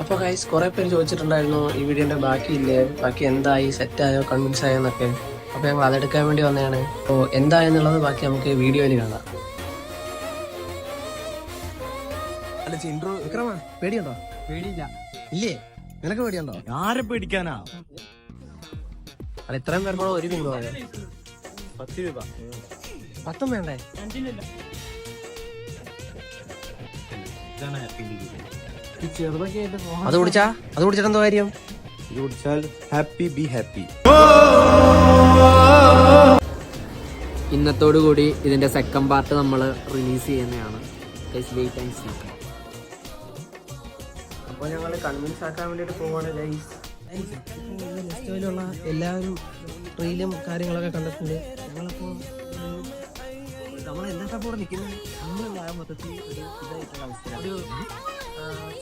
അപ്പോൾ ഗൈസ് കുറേ പേര് ചോദിച്ചിട്ടുണ്ടായിരുന്നു ഈ വീഡിയോൻ്റെ ബാക്കിയില്ലേ, ബാക്കി എന്തായി, സെറ്റായോ, കൺവിൻസ് ആയോ എന്നൊക്കെ. അപ്പോൾ ഞങ്ങൾ അതെടുക്കാൻ വേണ്ടി വന്നതാണ്. അപ്പോൾ എന്തായെന്നുള്ളത് ബാക്കി നമുക്ക് വീഡിയോയിൽ കാണാം. പേടിയുണ്ടോ? പേടിയില്ല. ഇല്ലേ? നിനക്ക് പേടിയുണ്ടോ? ആരെ പേടിക്കാനാ? അത് ഇത്രയും പേർക്കുള്ള ഒരു ബിങ്കോ 10 രൂപ. 10 വേണ്ടേ? ചെറുതൊക്കെ അത് കുടിച്ചിട്ട് എന്തോ കാര്യം? ഇത് കുടിച്ചാൽ ഹാപ്പി ബി ഹാപ്പി. ഇന്നത്തോടു കൂടി ഇതിന്റെ സെക്കൻഡ് പാർട്ട് നമ്മൾ റിലീസ് ചെയ്യുന്നതാണ്. അപ്പോൾ ഞങ്ങൾ കൺവിൻസ് ആക്കാൻ വേണ്ടിയിട്ട് പോവാണ് ഗൈസ്. ഫെസ്റ്റിവലുള്ള എല്ലാവരും റീലും കാര്യങ്ങളൊക്കെ കണ്ടിട്ടുണ്ട്. ഞങ്ങളിപ്പോൾ നമ്മളെന്താ കൂടെ നിൽക്കുന്നത്, നമ്മളെല്ലാം മൊത്തത്തിൽ ഒരു ഇതായിട്ടുള്ള അവസ്ഥ.